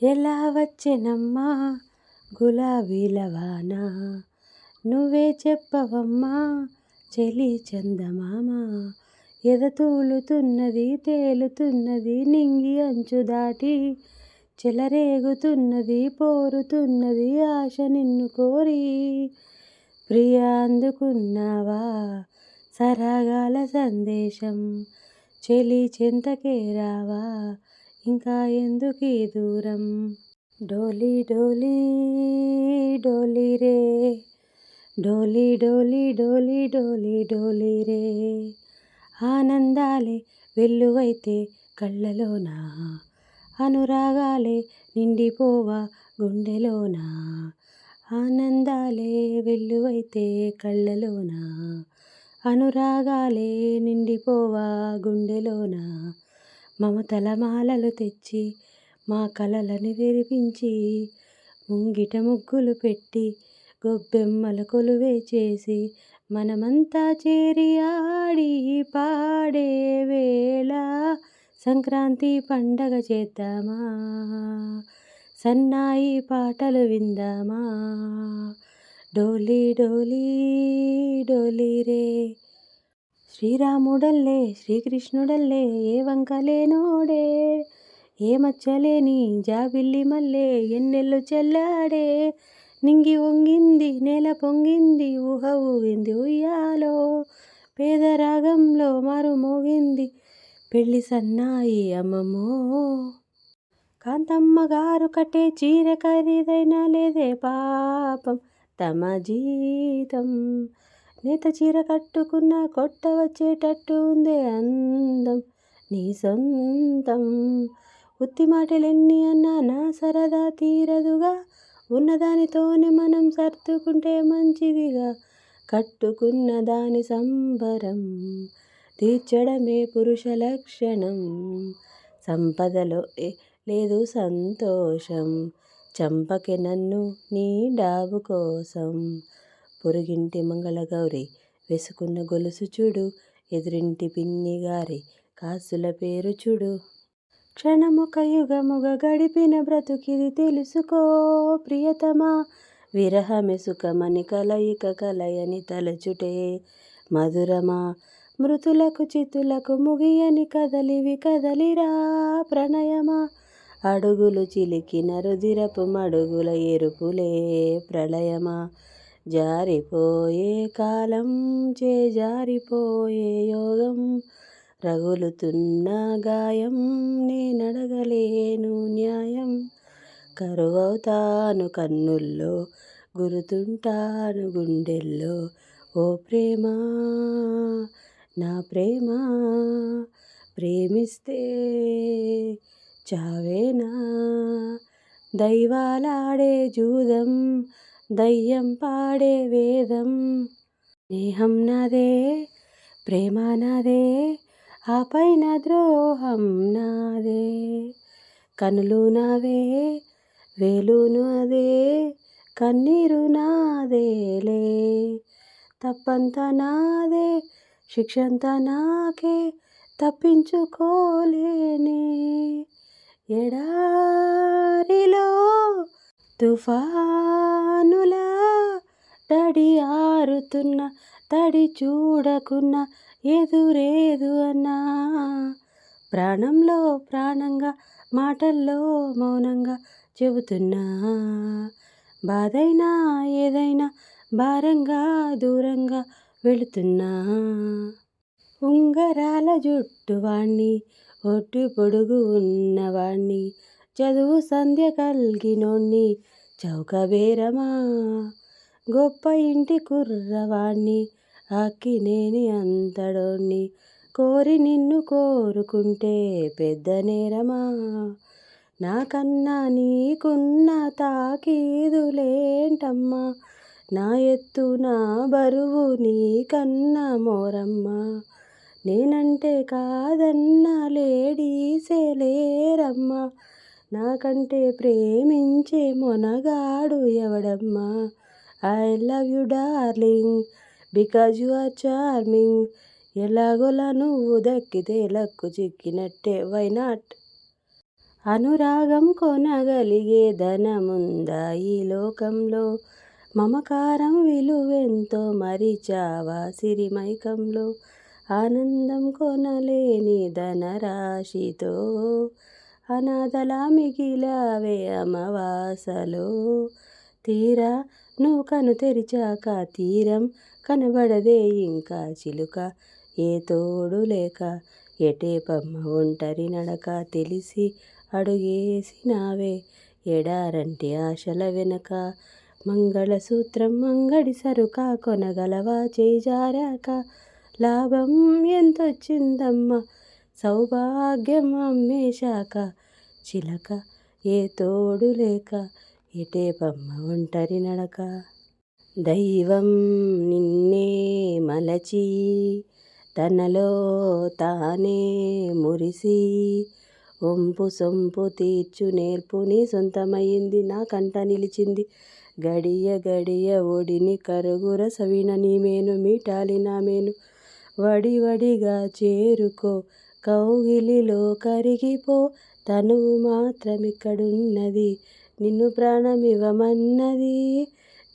ఎలా వచ్చెనమ్మా గులాబీల వాన, నువ్వే చెప్పవమ్మా చెలి చందమామ. ఎదతూలుతున్నది తేలుతున్నది నింగి అంచు దాటి, చెలరేగుతున్నది పోరుతున్నది ఆశ నిన్ను కోరి. ప్రియా అందుకున్నావా సరాగాల సందేశం, చెలి చెంతకే రావా ఇంకా ఎందుకీ దూరం. డోలీ డోలీ డోలీ రే, డోలీ డోలీ డోలీ డోలీ డోలీ రే. ఆనందాలే వెల్లువైతే కళ్ళలోన, అనురాగాలే నిండిపోవా గుండెలోన. ఆనందాలే వెల్లువైతే కళ్ళలోన, అనురాగాలే నిండిపోవా గుండెలోన. మమతల మాలలు తెచ్చి మా కలలని విరిపించి, ముంగిట ముగ్గులు పెట్టి గొబ్బెమ్మల కొలువే చేసి, మనమంతా చేరి ఆడి పాడే వేళ సంక్రాంతి పండగ చేద్దామా, సన్నాయి పాటలు విందామా. డోలీ డోలీ డోలీ రే. శ్రీరాముడల్లే శ్రీకృష్ణుడల్లే ఏ వంకలేనోడే, ఏ మచ్చలేని జాబిల్లి మల్లె ఎన్నెల్లు చెల్లాడే. నింగి వంగింది నేల పొంగింది ఊహ ఊగింది ఉయ్యాలో, పేద రాగంలో మరుమోగింది పెళ్లి సన్నాయి అమ్మమ్మో. కాంతమ్మ గారు కట్టే చీర ఖరీదైనా లేదే పాపం తమ జీతం, నేత చీర కట్టుకున్న కొట్ట వచ్చేటట్టు ఉందే అందం నీ సొంతం. ఉత్తి మాటలెన్ని అన్నా నా సరదా తీరదుగా, ఉన్నదానితోనే మనం సర్దుకుంటే మంచిదిగా. కట్టుకున్న దాని సంబరం తీర్చడమే పురుష లక్షణం, సంపదలో లేదు సంతోషం, చంపకే నన్ను నీ డాబు కోసం. పొరుగింటి మంగళగౌరి వేసుకున్న గొలుసు చూడు, ఎదురింటి పిన్ని గారి కాసుల పేరు చూడు. క్షణమొక యుగముగా గడిపిన బ్రతుకిది తెలుసుకో ప్రియతమా, విరహమే సుఖమని కలయిక కలయని తలచుటే మధురమా. మృతులకు చితులకు ముగియని కదలివి కదలిరా ప్రణయమా, అడుగులు చిలికిన రుదిరపు మడుగుల ఎరుపులే ప్రళయమా. జారిపోయే కాలం జారిపోయే యోగం, రగులుతున్న గాయం నేనడగలేను న్యాయం. కరువవుతాను కన్నుల్లో గురుతుంటాను గుండెల్లో, ఓ ప్రేమ నా ప్రేమ. ప్రేమిస్తే చావేనా దైవాలాడే జూదం, దయ్యం పాడే వేదం. స్నేహం నాదే ప్రేమ నాదే ఆ పైన ద్రోహం నాదే, కనులు నావే వేలు నాదే కన్నీరు నాదేలే. తప్పంతా నాదే శిక్షంతా నాకే తప్పించుకోలేనే. ఎడారిలో తుఫానులా తడి ఆరుతున్న తడి చూడకున్నా ఎదురేదు అన్నా, ప్రాణంలో ప్రాణంగా మాటల్లో మౌనంగా చెబుతున్నా. బాధైనా ఏదైనా భారంగా దూరంగా వెళుతున్నా. ఉంగరాల జుట్టువాణ్ణి ఒట్టు పొడుగు ఉన్నవాణ్ణి, చదువు సంధ్య కల్గినోణ్ణి చౌకబేరమా. గొప్ప ఇంటి కుర్రవాణ్ణి అక్కినేని అంతడోణ్ణి, కోరి నిన్ను కోరుకుంటే పెద్ద నేరమా. నాకన్నా నీకున్న తాకీదులేంటమ్మా, నా ఎత్తు నా బరువు నీకన్నా మోరమ్మా. నేనంటే కాదన్న లేడీసే లేరమ్మా, నాకంటే ప్రేమించే మొనగాడు ఎవడమ్మా. I love you darling because you are charming, ఎలాగోలా నువ్వు దక్కితే లక్కు చిక్కినట్టే వై నాట్. అనురాగం కొనగలిగే ధనముందా ఈ లోకంలో, మమకారం విలువెంతో మరిచావా సిరిమైకంలో, ఆనందం కొనలేని ధనరాశితో అనాథలా మిగిలావే అమావాసలో, తీరా నువ్వు కను తెరిచాక తీరం కనబడదే ఇంకా చిలుక, ఏ తోడు లేక ఎటేపమ్మ ఒంటరి నడక, తెలిసి అడుగేసినావే ఎడారంటి ఆశల వెనక, మంగళసూత్రం అంగడి సరుక కొనగలవా చేజారాక, లాభం ఎంతొచ్చిందమ్మ సౌభాగ్యం అమ్మేశాక, చిలక ఏ తోడు లేక ఎటేపమ్మ ఒంటరి నడక. దైవం నిన్నే మలచి తనలో తానే మురిసి, ఒంపు సొంపు తీర్చు నేర్పు నీ సొంతమయ్యింది నా కంట నిలిచింది, గడియ గడియ ఒడిని కరుగుర సవిన నీ మేను మీటాలి నా మేను, వడివడిగా చేరుకో కౌగిలిలో కరిగిపో, తనువు మాత్రమిక్కడున్నది నిన్ను ప్రాణమివ్వమన్నది,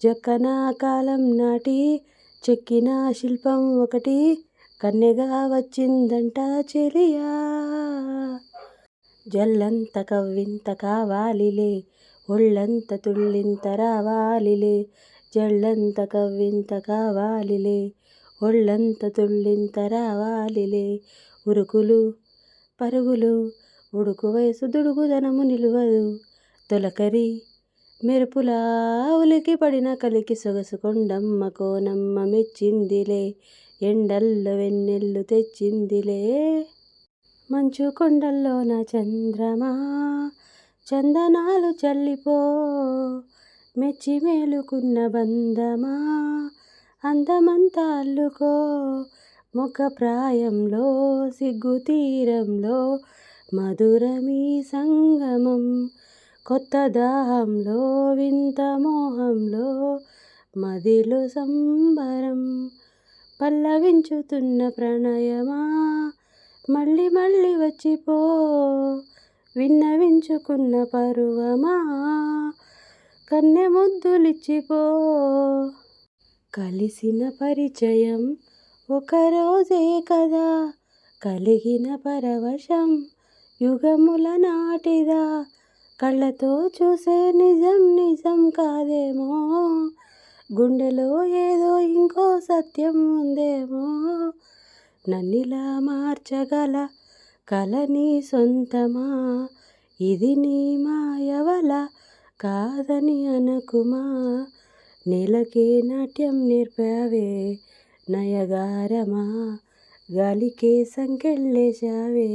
జక్కన కాలం నాటి చెక్కిన శిల్పం ఒకటి కన్నెగా వచ్చిందంట చెలియా, జల్లంత కవ్వింత కావాలిలే ఒళ్ళంత తుళ్ళింత రావాలిలే, జల్లంత కవ్వింత కావాలిలే ఒళ్ళంత తుళ్ళింత రావాలిలే, ఉరుకులు పరుగులు ఉడుకు వయసు దుడుకుదనము నిలువదు, తొలకరి మెరుపులా ఉలికి పడిన కలికి సొగసు కొండమ్మ కోనమ్మ మెచ్చిందిలే, ఎండల్లో వెన్నెల్లు తెచ్చిందిలే, మంచు కొండల్లోన చంద్రమా చందనాలు చల్లిపో, మెచ్చి మేలుకున్న బంధమా అందమంతా అల్లుకో, మొగ్గ ప్రాయంలో సిగ్గు తీరంలో మధురమీ సంగమం, కొత్త దాహంలో వింత మోహంలో మదిలో సంబరం, పల్లవించుతున్న ప్రణయమా మళ్ళీ మళ్ళీ వచ్చిపో, విన్నవించుకున్న పరువమా కన్నె ముద్దులిచ్చిపో, కలిసిన పరిచయం ఒకరోజే కదా, కలిగిన పరవశం యుగముల నాటిదా, కళ్ళతో చూసే నిజం నిజం కాదేమో, గుండెలో ఏదో ఇంకో సత్యం ఉందేమో, నన్నిలా మార్చగల కల నీ సొంతమా, ఇది నీ మాయవల కాదని అనకుమా, నేలకే నాట్యం నేర్పావే నయగారమా, గాలికే సంకెళ్ళేశావే.